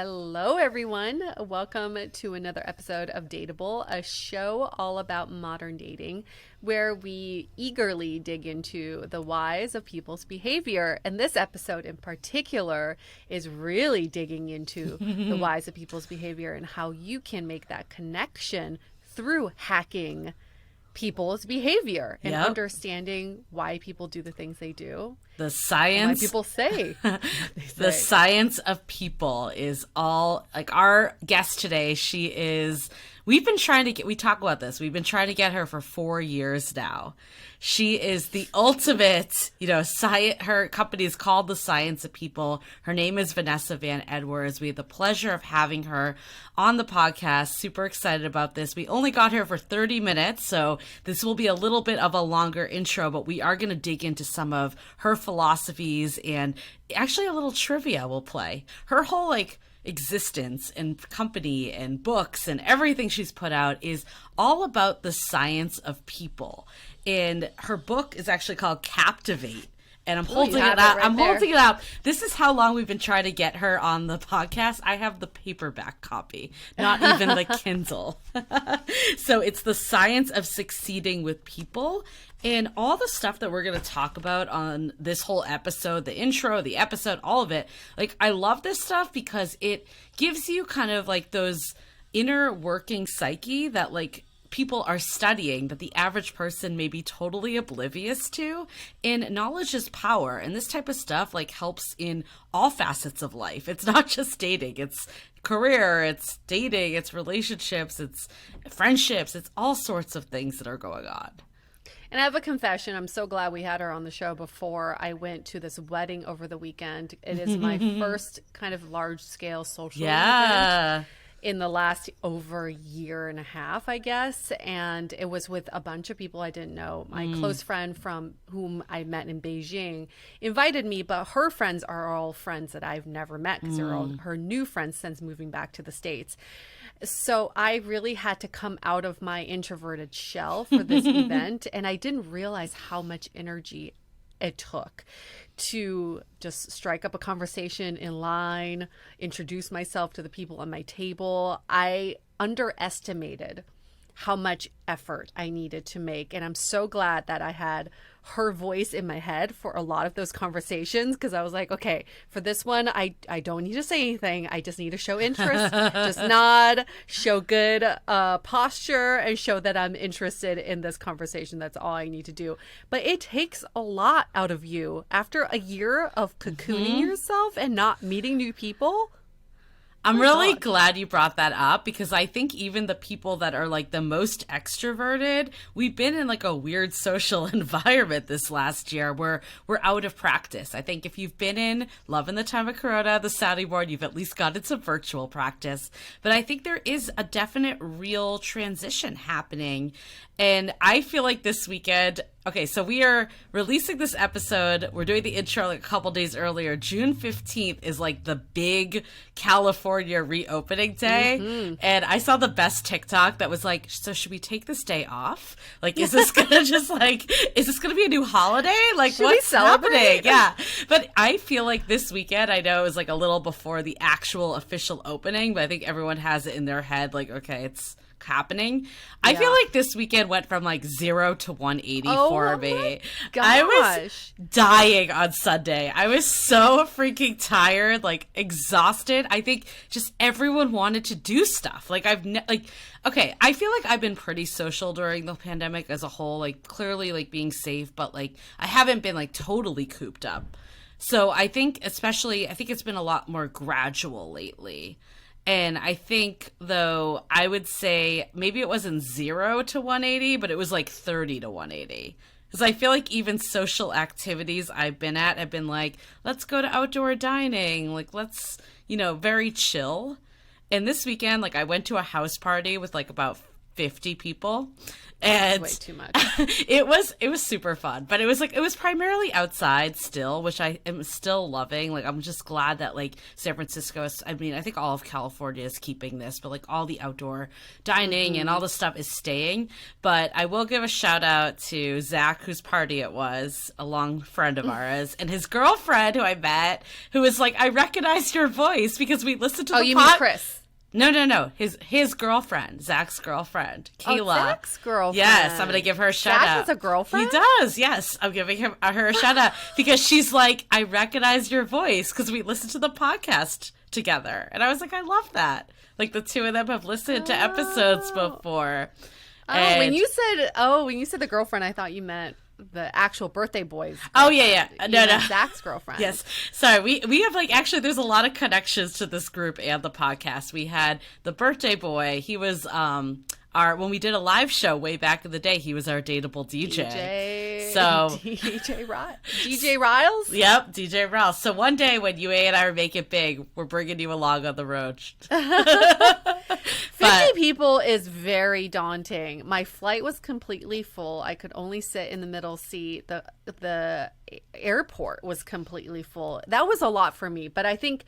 Hello, everyone. Welcome to another episode of Dateable, a show all about modern dating, where we eagerly dig into the whys of people's behavior. And this episode in particular is really digging into the whys of people's behavior and how you can make that connection through hacking people's behavior and understanding why people do the things they do. The science. Why people say. The science of people is all, like, our guest today. We've been trying to we talk about this. We've been trying to get her for 4 years now. She is the ultimate, science. Her company is called The Science of People. Her name is Vanessa Van Edwards. We had the pleasure of having her on the podcast. Super excited about this. We only got her for 30 minutes, so this will be a little bit of a longer intro, but we are going to dig into some of her philosophies and actually a little trivia we'll play. Her whole, existence and company and books and everything she's put out is all about the science of people. And her book is actually called Captivate. And I'm holding it up. I'm holding it up. This is how long we've been trying to get her on the podcast. I have the paperback copy, not even the Kindle. So it's the science of succeeding with people. And all the stuff that we're going to talk about on this whole episode, the intro, the episode, all of it. I love this stuff because it gives you kind of those inner working psyche that people are studying that the average person may be totally oblivious to. And knowledge is power. And this type of stuff helps in all facets of life. It's not just dating. It's career, it's dating, it's relationships, it's friendships, it's all sorts of things that are going on. And I have a confession. I'm so glad we had her on the show before I went to this wedding over the weekend. It is my first kind of large-scale social event in the last over a year and a half, I guess. And it was with a bunch of people I didn't know. My close friend from whom I met in Beijing invited me, but her friends are all friends that I've never met because they're all her new friends since moving back to the States. So I really had to come out of my introverted shell for this event. And I didn't realize how much energy it took to just strike up a conversation in line, introduce myself to the people on my table. I underestimated how much effort I needed to make. And I'm so glad that I had her voice in my head for a lot of those conversations, because I was like, okay, for this one, I don't need to say anything. I just need to show interest, just nod, show good posture, and show that I'm interested in this conversation. That's all I need to do. But it takes a lot out of you after a year of cocooning yourself and not meeting new people. I'm really glad you brought that up, because I think even the people that are the most extroverted, we've been in a weird social environment this last year where we're out of practice. I think if you've been in Love in the Time of Corona, the sounding board, you've at least gotten some virtual practice. But I think there is a definite real transition happening. And I feel like this weekend, okay, so we are releasing this episode. We're doing the intro a couple days earlier. June 15th is the big California reopening day. And I saw the best TikTok that was so should we take this day off? Is this going to just is this going to be a new holiday? What's happening? Yeah. But I feel like this weekend, I know it was a little before the actual official opening, but I think everyone has it in their head, okay, it's happening. I feel like this weekend went from 0 to 180 for me. I was dying on Sunday. I was so freaking tired, exhausted. I think just everyone wanted to do stuff. Okay, I feel like I've been pretty social during the pandemic as a whole, clearly being safe, but I haven't been totally cooped up. So I think it's been a lot more gradual lately. And I think, though, I would say maybe it wasn't 0 to 180, but it was 30 to 180. Because I feel like even social activities I've been at have been let's go to outdoor dining. Let's, very chill. And this weekend, I went to a house party with about 50 people. And that's way too much. it was super fun, but it was primarily outside still, which I am still loving. Like, I'm just glad that like San Francisco is, I mean, I think all of California is keeping this, but like all the outdoor dining and all the stuff is staying. But I will give a shout out to Zach, whose party it was, a long friend of ours, and his girlfriend who I met, who was like, I recognized your voice because we listened to the you mean Chris? No. His girlfriend, Zach's girlfriend, Kayla. Oh, Zach's girlfriend. Yes, I'm going to give her a shout out. Zach has a girlfriend? He does, yes. I'm giving her a shout out because she's like, I recognize your voice because we listened to the podcast together. And I was like, I love that. Like, the two of them have listened to episodes before. When you said the girlfriend, I thought you meant the actual birthday boy's girlfriend. Oh, yeah. No. Zach's girlfriend. Yes. Sorry, we have like, actually, there's a lot of connections to this group and the podcast. We had the birthday boy. He was when we did a live show way back in the day, he was our dateable DJ. DJ Riles? Yep, DJ Riles. So one day when you and I are making it big, we're bringing you along on the road. 50 people is very daunting. My flight was completely full. I could only sit in the middle seat. The airport was completely full. That was a lot for me, but I think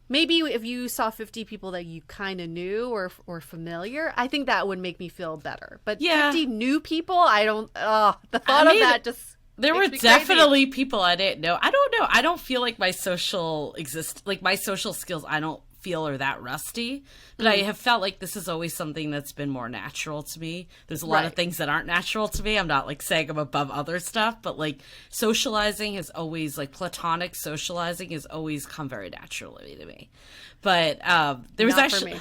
maybe if you saw 50 people that you kind of knew or familiar, I think that would make me feel better. But 50 new people, the thought of that just there were definitely people I didn't know. I don't know. I don't feel like my social skills, I don't feel are that rusty, but I have felt like this is always something that's been more natural to me. There's a lot of things that aren't natural to me. I'm not like saying I'm above other stuff, but like socializing has always, like platonic socializing has always come very naturally to me. But there was actually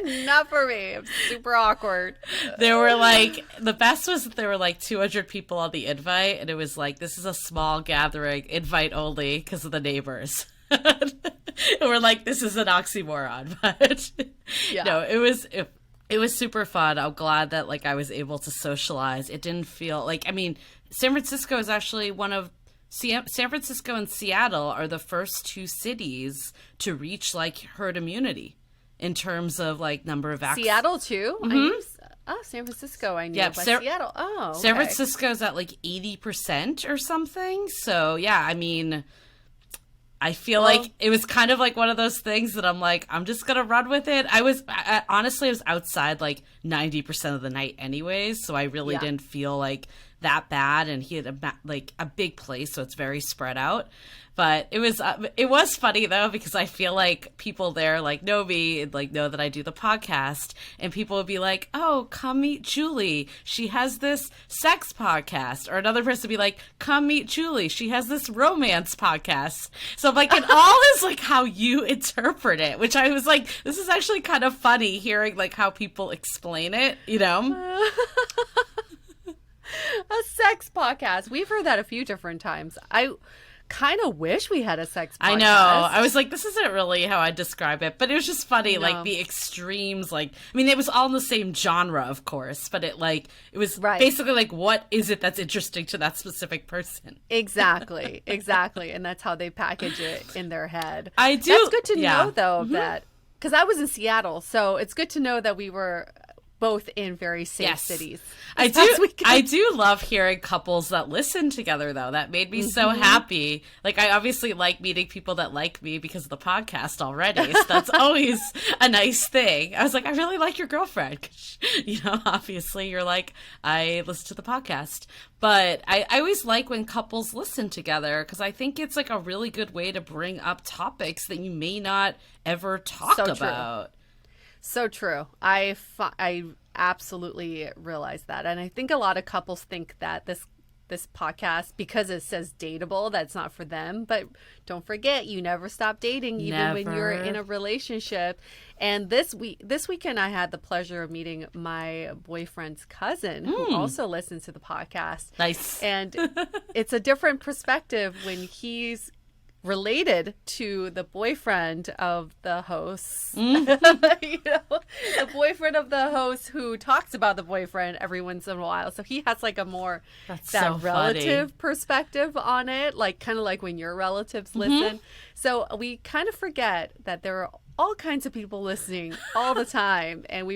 not for me. I'm super awkward. There were like, the best was that there were like 200 people on the invite, and it was like, this is a small gathering, invite only because of the neighbors. And we're like, this is an oxymoron, but no, it was super fun. I'm glad that like I was able to socialize. It didn't feel like, I mean, San Francisco is actually San Francisco and Seattle are the first two cities to reach like herd immunity in terms of like number of vaccines. Seattle too? Mm-hmm. San Francisco I knew, but Seattle. Oh, okay. San Francisco's at like 80% or something. So yeah, I mean, I feel like it was kind of like one of those things that I'm like, I'm just going to run with it. I honestly was outside like 90% of the night anyways, so I really didn't feel like that bad. And he had a big place, so it's very spread out. But it was funny though, because I feel like people there like know me and like know that I do the podcast, and people would be like, "Oh, come meet Julie. She has this sex podcast," or another person would be like, "Come meet Julie. She has this romance podcast." So I'm like, it all is like how you interpret it, which I was like, this is actually kind of funny hearing like how people explain it, you know. A sex podcast. We've heard that a few different times. I kind of wish we had a sex podcast. I know. I was like, this isn't really how I describe it, but it was just funny, like the extremes. Like, I mean, it was all in the same genre, of course, but it was basically like, what is it that's interesting to that specific person? Exactly, and that's how they package it in their head. I do. That's good to know, though, that because I was in Seattle, so it's good to know that we were both in very safe cities. I do love hearing couples that listen together, though. That made me so happy. Like, I obviously like meeting people that like me because of the podcast already, so that's always a nice thing. I was like, I really like your girlfriend. 'Cause, you know, obviously you're like, I listen to the podcast. But I always like when couples listen together, because I think it's like a really good way to bring up topics that you may not ever talk about. So true. I absolutely realize that. And I think a lot of couples think that this podcast, because it says dateable, that's not for them. But don't forget, you never stop dating, even when you're in a relationship. And this weekend, I had the pleasure of meeting my boyfriend's cousin, who also listens to the podcast. Nice. And it's a different perspective when he's related to the boyfriend of the host. You know, the boyfriend of the host who talks about the boyfriend every once in a while. So he has like a more relative perspective on it, like kind of like when your relatives listen. So we kind of forget that there all kinds of people listening all the time, and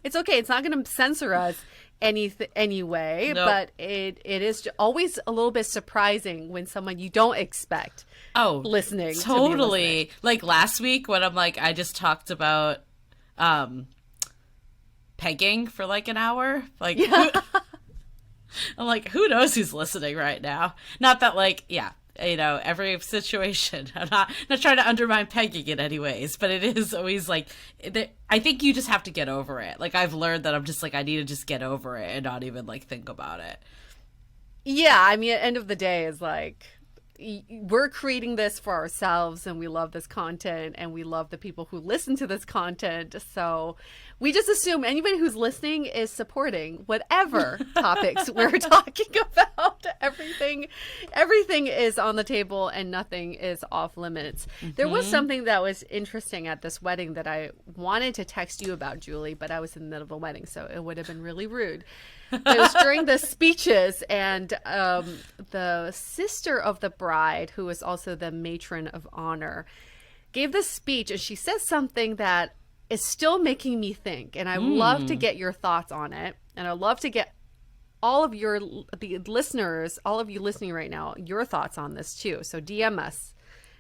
it's okay. It's not going to censor us anyway, Nope. but it is always a little bit surprising when someone you don't expect listening. Totally. Like last week when I just talked about pegging for like an hour. Like, I'm like, who knows who's listening right now? Not that every situation. I'm not trying to undermine pegging in any ways, but it is always like, I think you just have to get over it. Like I've learned that I'm just like, I need to just get over it and not even like think about it. Yeah. I mean, at the end of the day is like, we're creating this for ourselves and we love this content and we love the people who listen to this content. So we just assume anybody who's listening is supporting whatever topics we're talking about. Everything is on the table and nothing is off limits. There was something that was interesting at this wedding that I wanted to text you about, Julie, but I was in the middle of a wedding, so it would have been really rude. It was during the speeches, and the sister of the bride, who was also the matron of honor, gave this speech, and she says something that is still making me think, and I love to get your thoughts on it, and I love to get all of the listeners, all of you listening right now, your thoughts on this too. So DM us.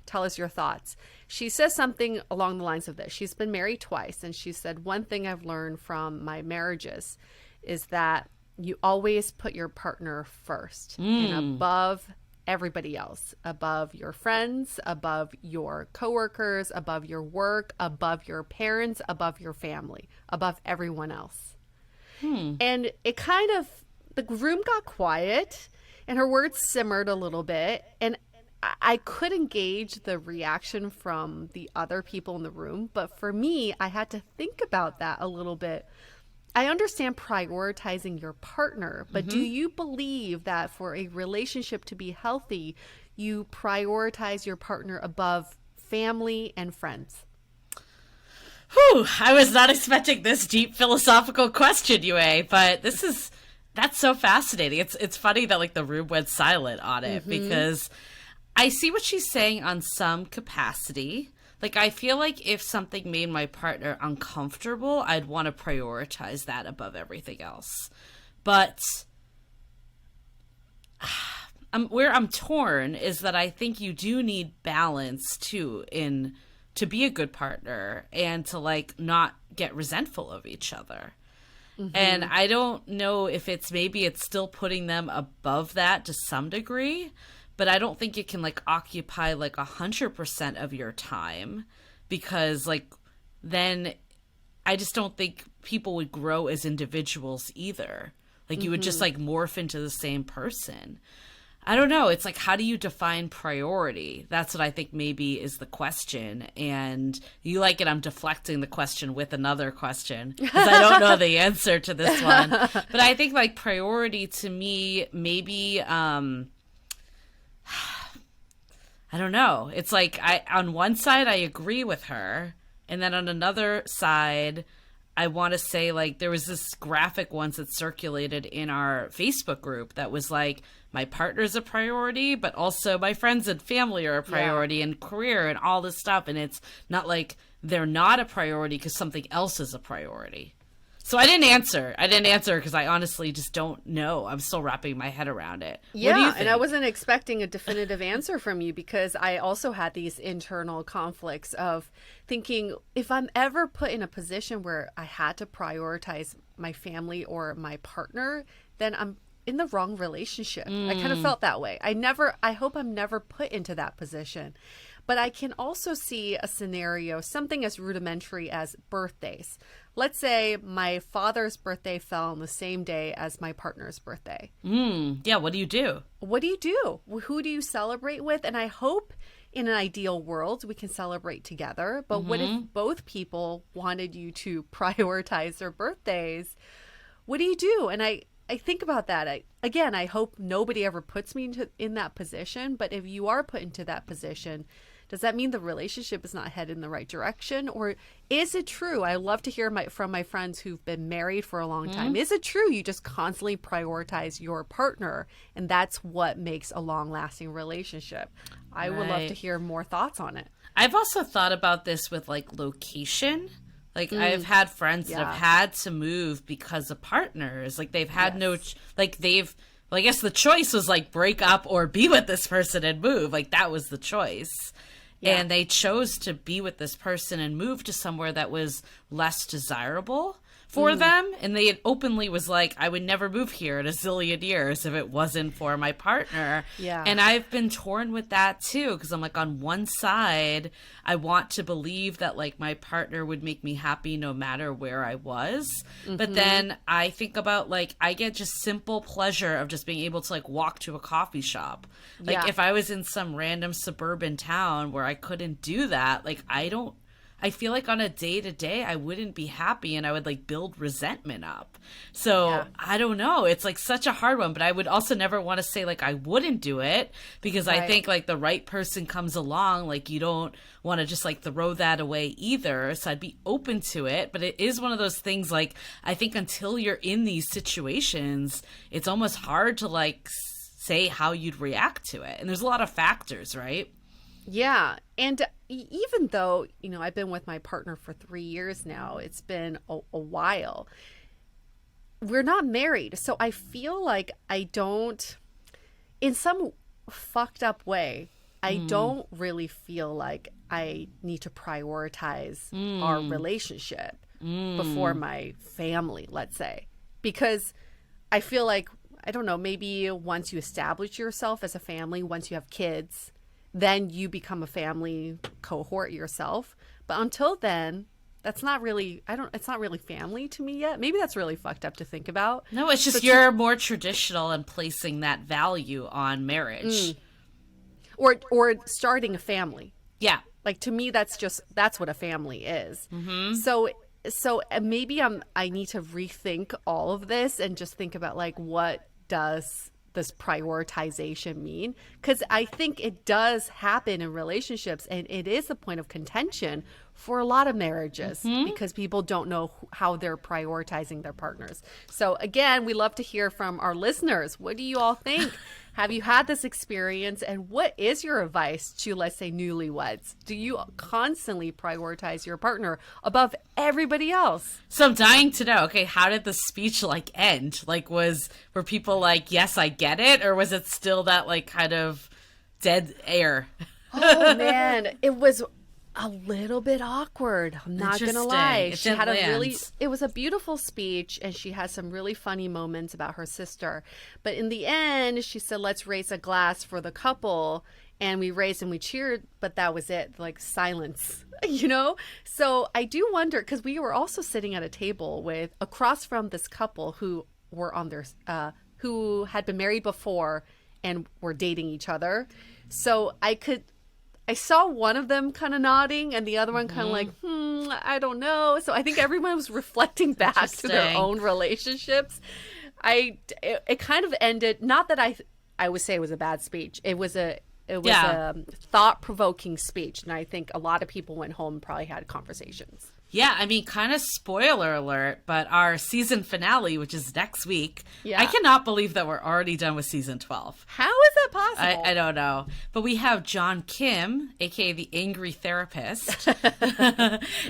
Tell us your thoughts. She says something along the lines of this. She's been married twice, and she said, one thing I've learned from my marriages is that you always put your partner first and above everybody else, above your friends, above your coworkers, above your work, above your parents, above your family, above everyone else. And it kind of, the room got quiet and her words simmered a little bit. And I couldn't gauge the reaction from the other people in the room. But for me, I had to think about that a little bit. I understand prioritizing your partner, but do you believe that for a relationship to be healthy, you prioritize your partner above family and friends? Whew, I was not expecting this deep philosophical question, Yue, but that's so fascinating. It's funny that like the room went silent on it because I see what she's saying on some capacity. Like, I feel like if something made my partner uncomfortable, I'd want to prioritize that above everything else. But where I'm torn is that I think you do need balance, too, to be a good partner and to, like, not get resentful of each other. And I don't know if maybe it's still putting them above that to some degree, but I don't think it can like occupy like 100% of your time because like then I just don't think people would grow as individuals either. Like you would just like morph into the same person. I don't know. It's like, how do you define priority? That's what I think maybe is the question. And you like it, I'm deflecting the question with another question because I don't know the answer to this one. But I think like priority to me, maybe, I don't know. It's like on one side, I agree with her. And then on another side, I want to say like there was this graphic once that circulated in our Facebook group that was like, my partner's a priority, but also my friends and family are a priority and career and all this stuff. And it's not like they're not a priority because something else is a priority. So I didn't answer because I honestly just don't know. I'm still wrapping my head around it. Yeah, what do you think? And I wasn't expecting a definitive answer from you because I also had these internal conflicts of thinking if I'm ever put in a position where I had to prioritize my family or my partner, then I'm in the wrong relationship. I kind of felt that way. I hope I'm never put into that position. But I can also see a scenario, something as rudimentary as birthdays. Let's say my father's birthday fell on the same day as my partner's birthday. Yeah, what do you do? What do you do? Who do you celebrate with? And I hope in an ideal world we can celebrate together. But what if both people wanted you to prioritize their birthdays? What do you do? And I think about that. I hope nobody ever puts me in that position. But if you are put into that position, does that mean the relationship is not headed in the right direction? Or is it true? I love to hear from my friends who've been married for a long time. Is it true you just constantly prioritize your partner and that's what makes a long-lasting relationship? I would love to hear more thoughts on it. I've also thought about this with like location. Like I've had friends that have had to move because of partners. Like they've had well, I guess the choice was like break up or be with this person and move. Like that was the choice. Yeah. And they chose to be with this person and move to somewhere that was less desirable for them. And they openly was like, I would never move here in a zillion years if it wasn't for my partner. Yeah. And I've been torn with that too, because I'm like, on one side, I want to believe that like my partner would make me happy no matter where I was. But then I think about like, I get just simple pleasure of just being able to like walk to a coffee shop. Like if I was in some random suburban town where I couldn't do that, like I feel like on a day-to-day, I wouldn't be happy and I would like build resentment up. So I don't know. It's like such a hard one, but I would also never want to say like I wouldn't do it because I think like the right person comes along, like you don't want to just like throw that away either. So I'd be open to it, but it is one of those things like I think until you're in these situations, it's almost hard to like say how you'd react to it. And there's a lot of factors, right? Yeah. And even though, you know, I've been with my partner for 3 years now, it's been a while. We're not married. So I feel like I don't, in some fucked up way, I don't really feel like I need to prioritize our relationship before my family, let's say. Because I feel like, I don't know, maybe once you establish yourself as a family, once you have kids, then you become a family cohort yourself. But until then, that's not really, it's not really family to me yet. Maybe that's really fucked up to think about. No, it's just you're more traditional in placing that value on marriage. Or starting a family. Yeah. Like to me, that's what a family is. So maybe I need to rethink all of this and just think about like, what does this prioritization mean? Because I think it does happen in relationships, and it is a point of contention for a lot of marriages because people don't know how they're prioritizing their partners. So again, we love to hear from our listeners. What do you all think? Have you had this experience, and what is your advice to, let's say, newlyweds? Do you constantly prioritize your partner above everybody else? So I'm dying to know, okay, how did the speech like end? Like were people like, yes, I get it? Or was it still that like kind of dead air? Oh man, it was a little bit awkward. I'm not gonna lie. She had it was a beautiful speech, and she had some really funny moments about her sister. But in the end, she said, let's raise a glass for the couple. And we raised and we cheered, but that was it, like silence, you know? So I do wonder, because we were also sitting at a table across from this couple who were on their, who had been married before and were dating each other. So I saw one of them kind of nodding and the other one kind of like, I don't know. So I think everyone was reflecting back to their own relationships. It kind of ended, not that I would say it was a bad speech. It was a thought-provoking speech. And I think a lot of people went home and probably had conversations. Yeah, I mean, kind of spoiler alert, but our season finale, which is next week, I cannot believe that we're already done with season 12. How is that possible? I don't know. But we have John Kim, a.k.a. the Angry Therapist.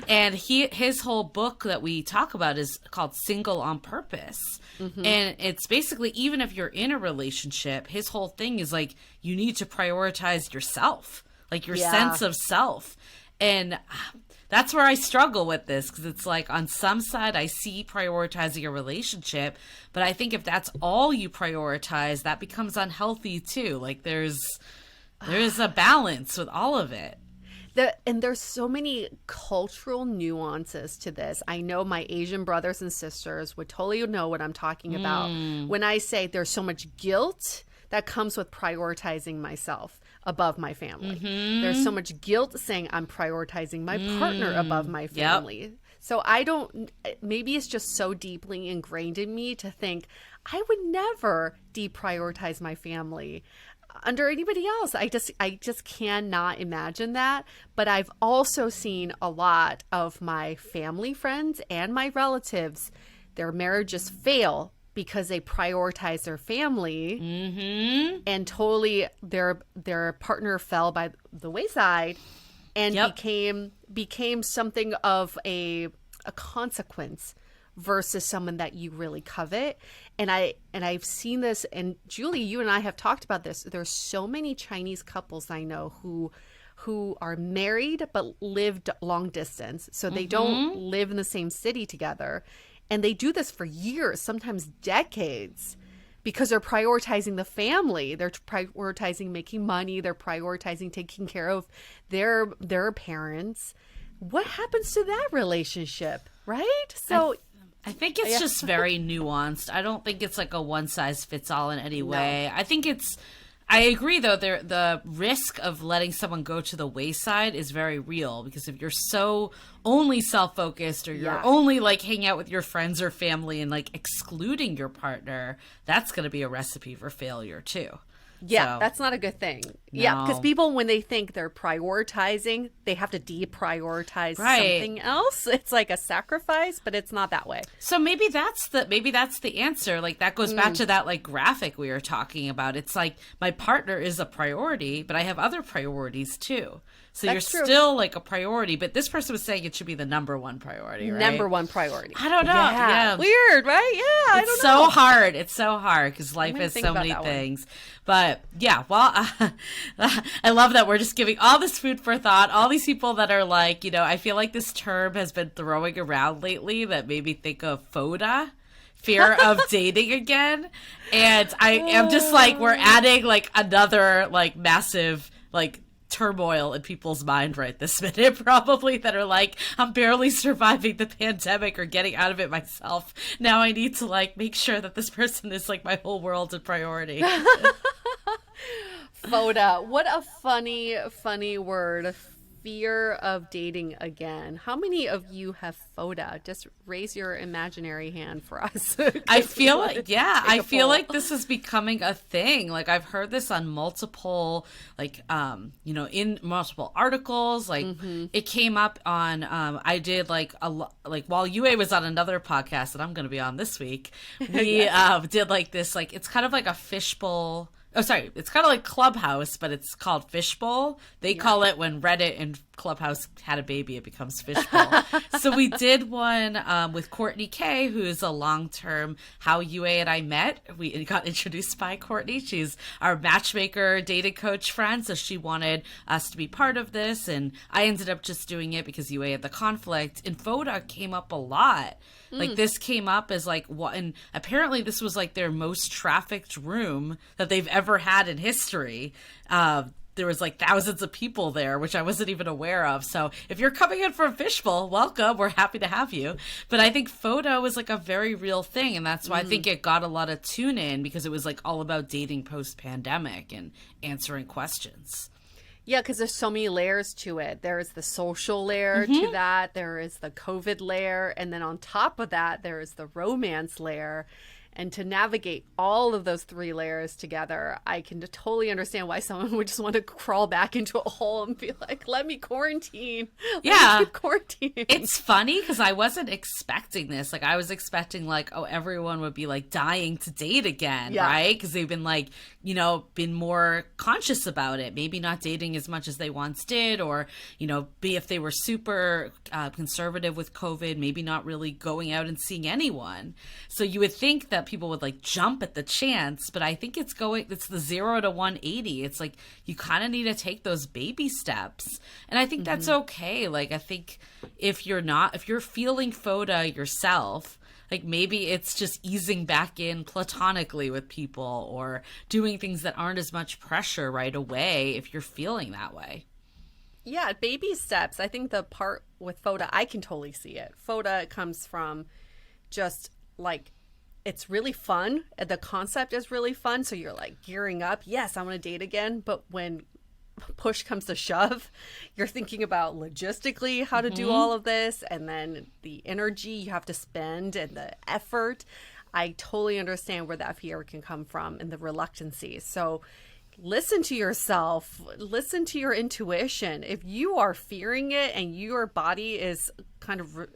And his whole book that we talk about is called Single on Purpose. And it's basically, even if you're in a relationship, his whole thing is like, you need to prioritize yourself, like your sense of self. And that's where I struggle with this, because it's like on some side I see prioritizing a relationship, but I think if that's all you prioritize, that becomes unhealthy too. Like there's a balance with all of it. And there's so many cultural nuances to this. I know my Asian brothers and sisters would totally know what I'm talking about when I say there's so much guilt that comes with prioritizing myself above my family. There's so much guilt saying I'm prioritizing my partner above my family. So maybe it's just so deeply ingrained in me to think I would never deprioritize my family under anybody else. I just cannot imagine that. But I've also seen a lot of my family friends and my relatives, their marriages fail because they prioritize their family and totally their partner fell by the wayside and became something of a consequence versus someone that you really covet. And I've seen this, and Julie, you and I have talked about this. There's so many Chinese couples I know who are married but lived long distance. So they don't live in the same city together. And they do this for years, sometimes decades, because they're prioritizing the family. They're prioritizing making money. They're prioritizing taking care of their parents. What happens to that relationship, right? So I think it's just very nuanced. I don't think it's like a one size fits all in any way. I agree, though, the risk of letting someone go to the wayside is very real, because if you're so only self-focused, or you're only like hanging out with your friends or family and like excluding your partner, that's going to be a recipe for failure too. Yeah, So, that's not a good thing. no. Yeah, because people, when they think they're prioritizing, they have to deprioritize something else. It's like a sacrifice, but it's not that way. So maybe that's the answer. Like, that goes back to that like graphic we were talking about. It's like, my partner is a priority, but I have other priorities too. So That's you're true. still like a priority, but this person was saying it should be the number one priority, right? Number one priority. I don't know. Yeah. Weird, right? Yeah, I don't know. It's so hard. It's so hard because life gonna has think so about many that one. things. But yeah, well, I love that we're just giving all this food for thought. All these people that are like, I feel like this term has been throwing around lately that made me think of FODA. Fear of dating again. And I am just like, we're adding like another like massive like turmoil in people's mind right this minute, probably, that are like, I'm barely surviving the pandemic or getting out of it myself. Now I need to like make sure that this person is like my whole world and priority. FODA. What a funny word. Fear of dating again. How many of you have FODA? Just raise your imaginary hand for us. I feel like this is becoming a thing. Like, I've heard this on multiple, like, in multiple articles. Like, it came up on, I did like while UA was on another podcast that I'm going to be on this week, we did like this, like, it's kind of like a fishbowl. Oh, sorry. It's kind of like Clubhouse, but it's called Fishbowl. They call it, when Reddit and Clubhouse had a baby, it becomes Fishbowl. So we did one with Courtney K, who is a long-term How UA and I Met. We got introduced by Courtney. She's our matchmaker, dating coach friend, so she wanted us to be part of this. And I ended up just doing it because UA had the conflict. And FODA came up a lot. Like, this came up as like what, and apparently this was like their most trafficked room that they've ever had in history. There was like thousands of people there, which I wasn't even aware of. So if you're coming in from Fishbowl, welcome. We're happy to have you. But I think FODA was like a very real thing. And that's why I think it got a lot of tune in, because it was like all about dating post-pandemic and answering questions. Yeah, because there's so many layers to it. There is the social layer to that. There is the COVID layer. And then on top of that, there is the romance layer. And to navigate all of those three layers together, I can totally understand why someone would just want to crawl back into a hole and be like, let me quarantine. Let me keep quarantining. It's funny because I wasn't expecting this. Like, I was expecting like, oh, everyone would be like dying to date again, right? Because they've been like, been more conscious about it. Maybe not dating as much as they once did, or, if they were super conservative with COVID, maybe not really going out and seeing anyone. So you would think that people would like jump at the chance, but I think it's the 0 to 180. It's like, you kind of need to take those baby steps. And I think that's okay. Like, I think if you're feeling FODA yourself, like, maybe it's just easing back in platonically with people, or doing things that aren't as much pressure right away if you're feeling that way. Yeah, baby steps. I think the part with FODA, I can totally see it. FODA comes from just like, it's really fun. The concept is really fun. So you're like gearing up. Yes, I want to date again. But when push comes to shove, you're thinking about logistically how to do all of this, and then the energy you have to spend and the effort. I totally understand where that fear can come from, and the reluctancy. So listen to yourself, listen to your intuition. If you are fearing it and your body is kind of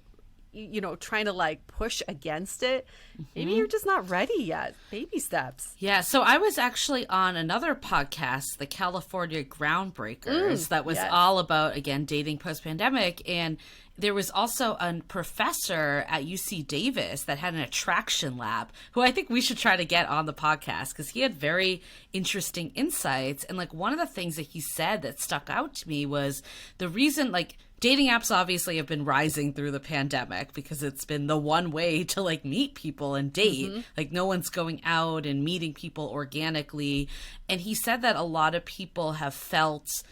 trying to like push against it. Maybe you're just not ready yet. Baby steps. Yeah. So I was actually on another podcast, the California Groundbreakers, that was all about, again, dating post-pandemic. And there was also a professor at UC Davis that had an attraction lab who I think we should try to get on the podcast because he had very interesting insights. And like one of the things that he said that stuck out to me was the reason, like, dating apps obviously have been rising through the pandemic because it's been the one way to like meet people and date. Like no one's going out and meeting people organically. And he said that a lot of people have felt,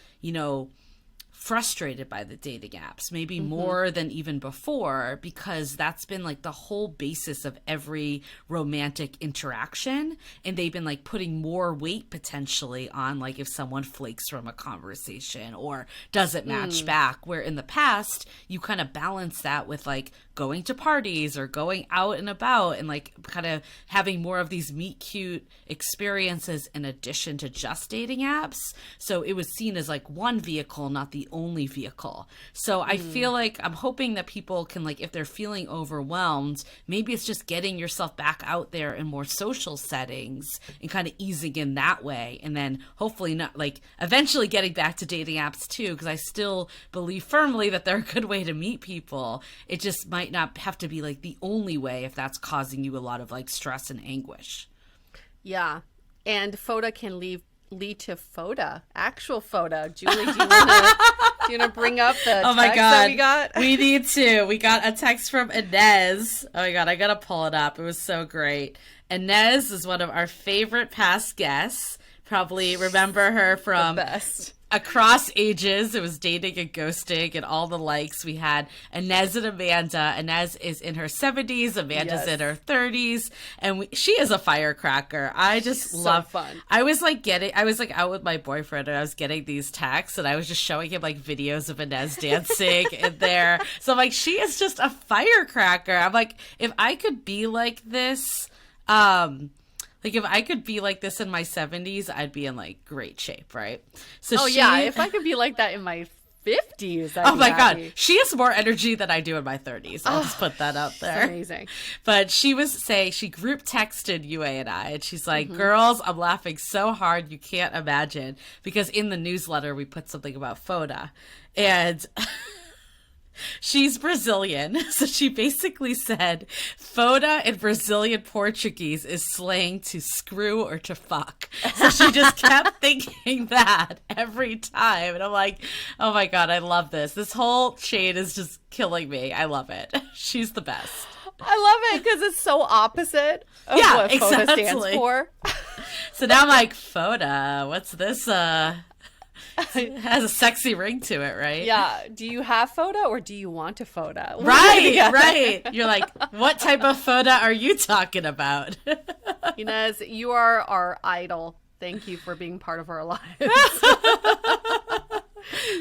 frustrated by the dating apps, maybe more than even before, because that's been like the whole basis of every romantic interaction. And they've been like putting more weight potentially on like if someone flakes from a conversation or doesn't match back, where in the past you kind of balance that with like going to parties or going out and about and like kind of having more of these meet cute experiences in addition to just dating apps. So it was seen as like one vehicle, not the only vehicle. So I feel like I'm hoping that people can, like, if they're feeling overwhelmed, maybe it's just getting yourself back out there in more social settings and kind of easing in that way. And then hopefully not like eventually getting back to dating apps too, because I still believe firmly that they're a good way to meet people. It just might not have to be like the only way if that's causing you a lot of like stress and anguish. Yeah. And FODA can lead to FODA, actual FODA. Julie, do you want to bring up the text that we got? We need to. We got a text from Inez. Oh my God, I got to pull it up. It was so great. Inez is one of our favorite past guests. Probably remember her from the best. Across Ages. It was dating and ghosting and all the likes. We had Inez and Amanda. Inez is in her 70s. Amanda's in her 30s. And she is a firecracker. I just love fun. I was like out with my boyfriend and I was getting these texts and I was just showing him like videos of Inez dancing in there. So I'm like, she is just a firecracker. I'm like, if I could be like this, like, if I could be like this in my 70s, I'd be in, like, great shape, right? So if I could be like that in my 50s, oh, my God. She has more energy than I do in my 30s. I'll just put that out there. Amazing. But she was saying, she group texted Yue and I, and she's like, girls, I'm laughing so hard you can't imagine. Because in the newsletter, we put something about FODA. And... she's Brazilian, so she basically said FODA in Brazilian Portuguese is slang to screw or to fuck. So she just kept thinking that every time. And I'm like, oh my God, I love this. This whole chain is just killing me. I love it. She's the best. I love it because it's so opposite of what FODA stands for. So now I'm like, FODA, what's this? It has a sexy ring to it, right? Yeah. Do you have FODA or do you want a FODA? Right. You're like, what type of FODA are you talking about? Inez, you are our idol. Thank you for being part of our lives.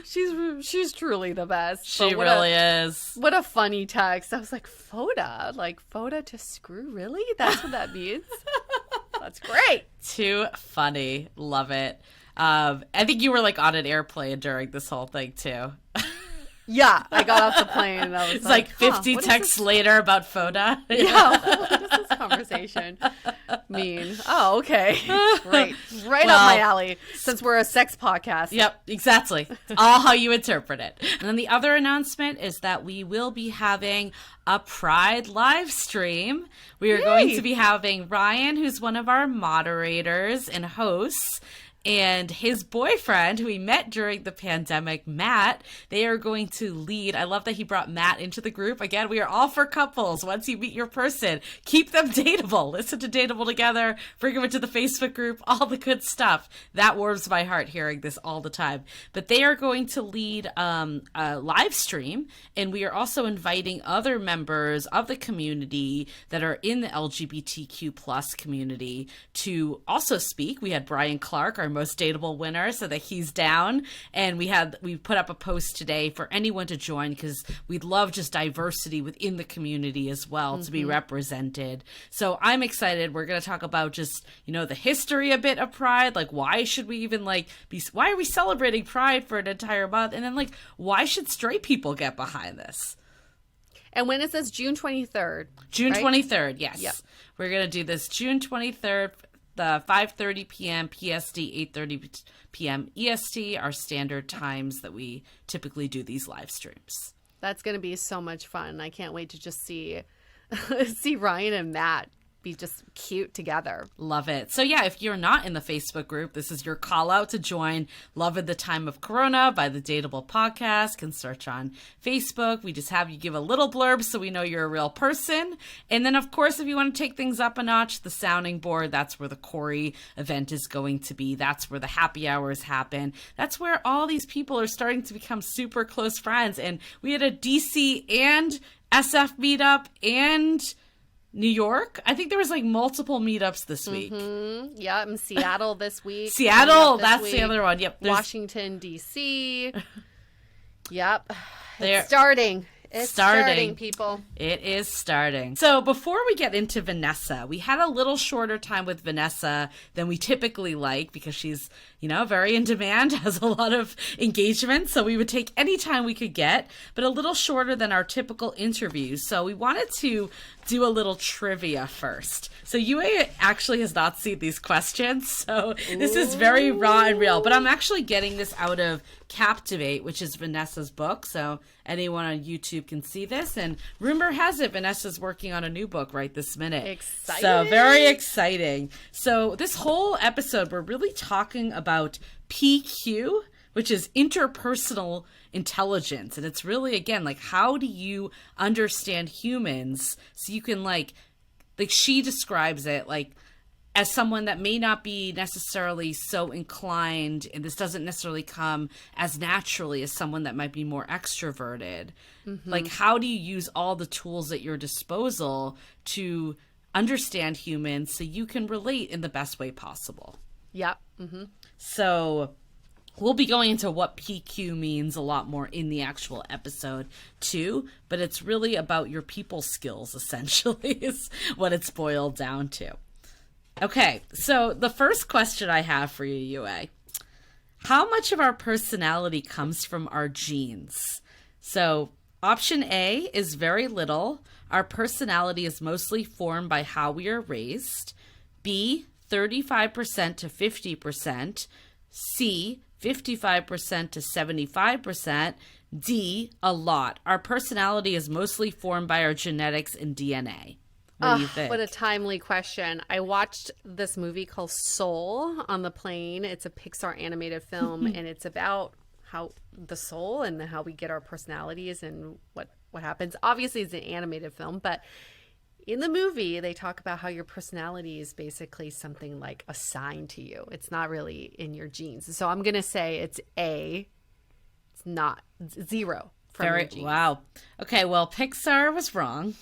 She's truly the best. She really is. What a funny text. I was like, FODA? Like FODA to screw? Really? That's what that means? That's great. Too funny. Love it. I think you were like on an airplane during this whole thing too. Yeah, I got off the plane and I was it's like 50 texts later about FODA. Yeah, what does this conversation mean? Oh, okay. Great. Right up my alley, since we're a sex podcast. Yep, exactly. All how you interpret it. And then the other announcement is that we will be having a Pride live stream. We are going to be having Ryan, who's one of our moderators and hosts, and his boyfriend, who he met during the pandemic, Matt. They are going to lead. I love that he brought Matt into the group. Again, we are all for couples. Once you meet your person, keep them dateable. Listen to Dateable Together. Bring them into the Facebook group. All the good stuff. That warms my heart hearing this all the time. But they are going to lead a live stream, and we are also inviting other members of the community that are in the LGBTQ plus community to also speak. We had Brian Clark, our most dateable winner, so that he's down, and we put up a post today for anyone to join because we'd love just diversity within the community as well to be represented. So I'm excited. We're going to talk about just the history a bit of Pride, like why should we even why are we celebrating Pride for an entire month, and then why should straight people get behind this? And when is this? June 23rd. June right? 23rd, yes. Yep. We're going to do this June 23rd, the 5:30 p.m. PST, 8:30 p.m. EST, our standard times that we typically do these live streams. That's going to be so much fun. I can't wait to just see Ryan and Matt be just cute together. Love it. So yeah, if you're not in the Facebook group, this is your call out to join Love in the Time of Corona by the Dateable Podcast. Can search on Facebook. We just have you give a little blurb so we know you're a real person. And then of course, if you want to take things up a notch, the sounding board, that's where the Corey event is going to be. That's where the happy hours happen. That's where all these people are starting to become super close friends. And we had a DC and SF meetup and New York. I think there was like multiple meetups this week. Yeah, in Seattle this week. Seattle, that's the other one. Yep. Washington, D.C. Yep. There- It's starting. It's starting, people. It is starting. So before we get into Vanessa, we had a little shorter time with Vanessa than we typically like because she's, very in demand, has a lot of engagement. So we would take any time we could get, but a little shorter than our typical interviews. So we wanted to do a little trivia first. So UA actually has not seen these questions. So this is very raw and real, but I'm actually getting this out of Captivate, which is Vanessa's book. So anyone on YouTube can see this. And rumor has it, Vanessa's working on a new book right this minute. Exciting. So very exciting. So this whole episode, we're really talking about PQ, which is interpersonal intelligence. And it's really, again, like, how do you understand humans so you can like she describes it like as someone that may not be necessarily so inclined, and this doesn't necessarily come as naturally as someone that might be more extroverted. Like, how do you use all the tools at your disposal to understand humans so you can relate in the best way possible? Yep. So we'll be going into what PQ means a lot more in the actual episode too, but it's really about your people skills, essentially, is what it's boiled down to. Okay, so the first question I have for you, UA, how much of our personality comes from our genes? So option A is very little. Our personality is mostly formed by how we are raised. B, 35% to 50%. C, 55% to 75%. D, a lot. Our personality is mostly formed by our genetics and DNA. What do you think? What a timely question. I watched this movie called Soul on the plane. It's a Pixar animated film, and it's about how the soul and how we get our personalities and what happens. Obviously, it's an animated film, but in the movie, they talk about how your personality is basically something like assigned to you. It's not really in your genes. So I'm going to say it's A. It's not. It's zero from your genes. Wow. Okay, well, Pixar was wrong.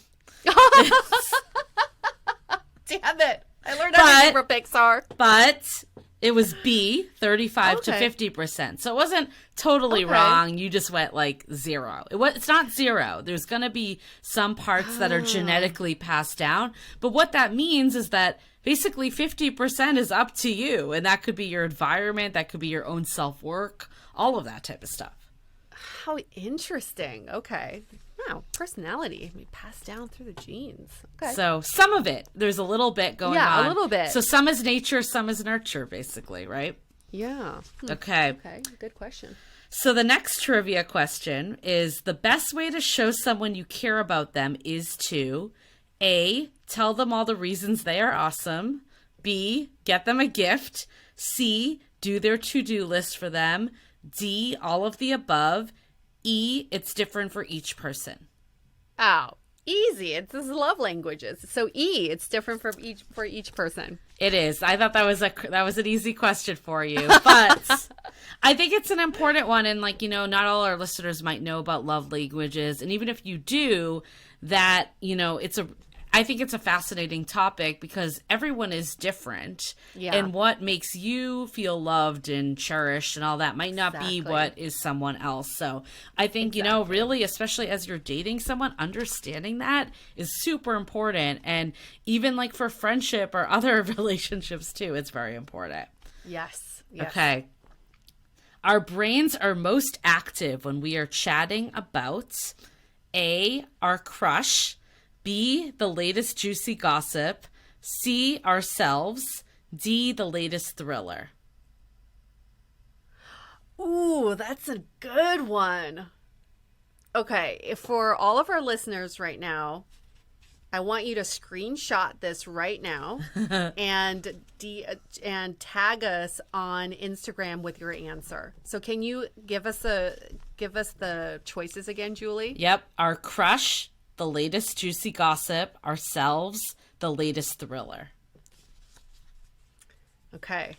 Damn it. I learned everything from Pixar. But it was B, 35 to 50%. So it wasn't totally wrong. You just went like zero. It's not zero. There's going to be some parts that are genetically passed down. But what that means is that basically 50% is up to you. And that could be your environment. That could be your own self-work, all of that type of stuff. How interesting. Okay. Wow. Personality. We pass down through the genes. Okay. So some of it, there's a little bit going on. Yeah, a little bit. So some is nature, some is nurture, basically, right? Yeah. Okay. Okay. Good question. So the next trivia question is, the best way to show someone you care about them is to A, tell them all the reasons they are awesome. B, get them a gift. C, do their to-do list for them. D, all of the above. E, it's different for each person. Oh, easy. It's this love languages. So E, it's different for each person. It is. I thought that was an easy question for you, but I think it's an important one. And not all our listeners might know about love languages. And even if you do, that, I think it's a fascinating topic because everyone is different. Yeah. And what makes you feel loved and cherished and all that might not be what is someone else. So I think, really, especially as you're dating someone, understanding that is super important. And even like for friendship or other relationships too, it's very important. Yes. Okay. Our brains are most active when we are chatting about A, our crush, B, the latest juicy gossip, C, ourselves, D, the latest thriller. Ooh, that's a good one. Okay, for all of our listeners right now, I want you to screenshot this right now and tag us on Instagram with your answer. So can you give us the choices again, Julie? Yep, our crush, the latest juicy gossip, ourselves, the latest thriller. Okay.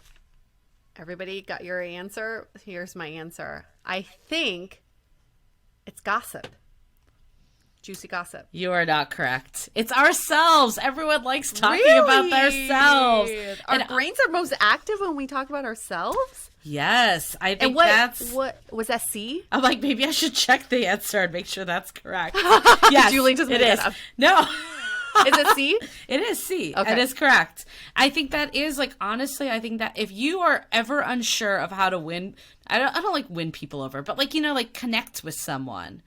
Everybody got your answer? Here's my answer. I think it's gossip. Juicy gossip. You are not correct. It's ourselves. Everyone likes talking about themselves. Our brains are most active when we talk about ourselves? Yes. I think what was that C? I'm like, maybe I should check the answer and make sure that's correct. Yes, Julie just made it up. No. Is it C? It is C. Okay. It is correct. I think that is, like, honestly, I think that if you are ever unsure of how to win, I don't like win people over, but like, like connect with someone.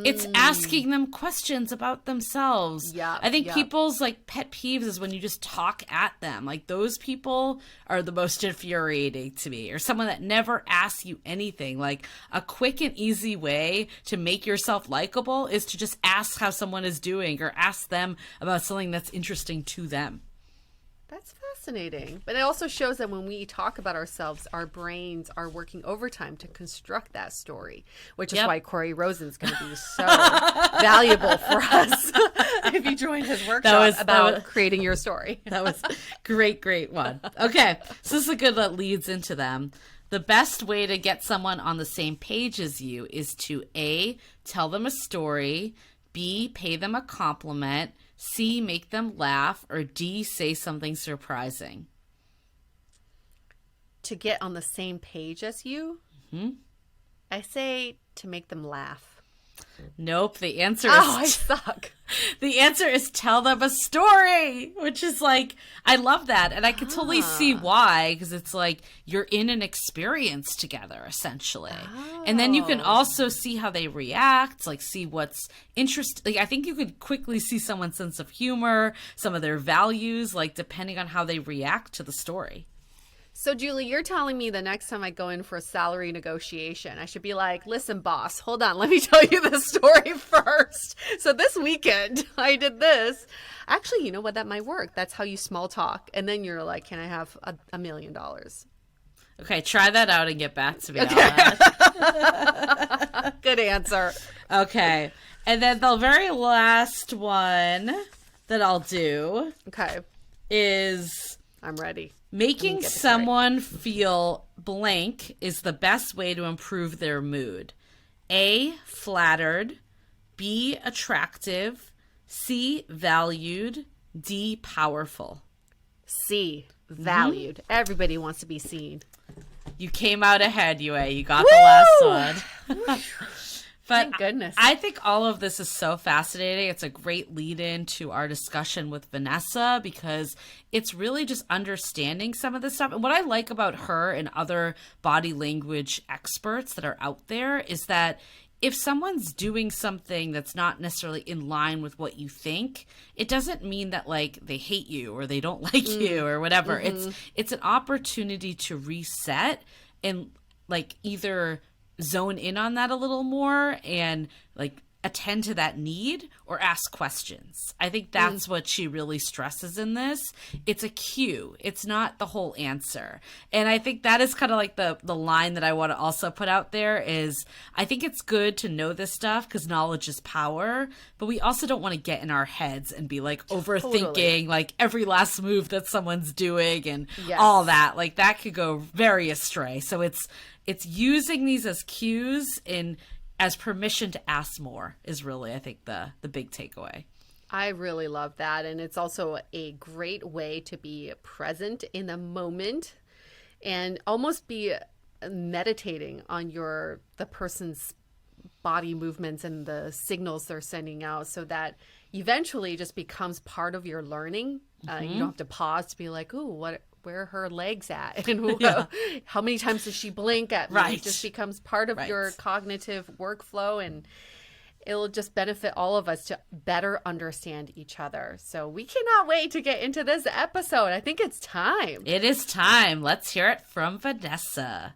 It's asking them questions about themselves. Yeah. I think people's like pet peeves is when you just talk at them. Like those people are the most infuriating to me. Or someone that never asks you anything. Like a quick and easy way to make yourself likable is to just ask how someone is doing or ask them about something that's interesting to them. That's fascinating. But it also shows that when we talk about ourselves, our brains are working overtime to construct that story, which is why Corey Rosen's going to be so valuable for us if you join his workshop about creating your story. That was great one. Okay, so this is a good that leads into them. The best way to get someone on the same page as you is to A, tell them a story, B, pay them a compliment, C, make them laugh, or D, say something surprising. To get on the same page as you? Mm-hmm. I say to make them laugh. Nope, the answer is... I suck. The answer is tell them a story, which is like, I love that. And I can totally see why, because it's like you're in an experience together, essentially. Oh. And then you can also see how they react, like see what's interesting. Like, I think you could quickly see someone's sense of humor, some of their values, like depending on how they react to the story. So, Julie, you're telling me the next time I go in for a salary negotiation, I should be like, listen, boss, hold on. Let me tell you the story first. So this weekend, I did this. Actually, you know what? That might work. That's how you small talk. And then you're like, can I have $1 million? Okay, try that out and get back to me on that. Good answer. Okay. And then the very last one that I'll do is... I'm ready. Making someone feel blank is the best way to improve their mood. A, flattered. B, attractive. C, valued. D, powerful. C, valued. Mm-hmm. Everybody wants to be seen. You came out ahead, Yue. You got the last one. But thank goodness. I think all of this is so fascinating. It's a great lead-in to our discussion with Vanessa because it's really just understanding some of this stuff. And what I like about her and other body language experts that are out there is that if someone's doing something that's not necessarily in line with what you think, it doesn't mean that like they hate you or they don't like you or whatever. Mm-hmm. It's an opportunity to reset and like either zone in on that a little more and like attend to that need or ask questions. I think that's what she really stresses in this. It's a cue. It's not the whole answer. And I think that is kind of like the line that I want to also put out there is I think it's good to know this stuff because knowledge is power, but we also don't want to get in our heads and be like overthinking like every last move that someone's doing and all that. Like that could go very astray. So it's using these as cues and as permission to ask more is really, I think, the big takeaway. I really love that. And it's also a great way to be present in the moment and almost be meditating on the person's body movements and the signals they're sending out so that eventually it just becomes part of your learning. You don't have to pause to be like, ooh, where are her legs at? And how many times does she blink at me? It just becomes part of your cognitive workflow. And it'll just benefit all of us to better understand each other. So we cannot wait to get into this episode. I think it's time. It is time. Let's hear it from Vanessa.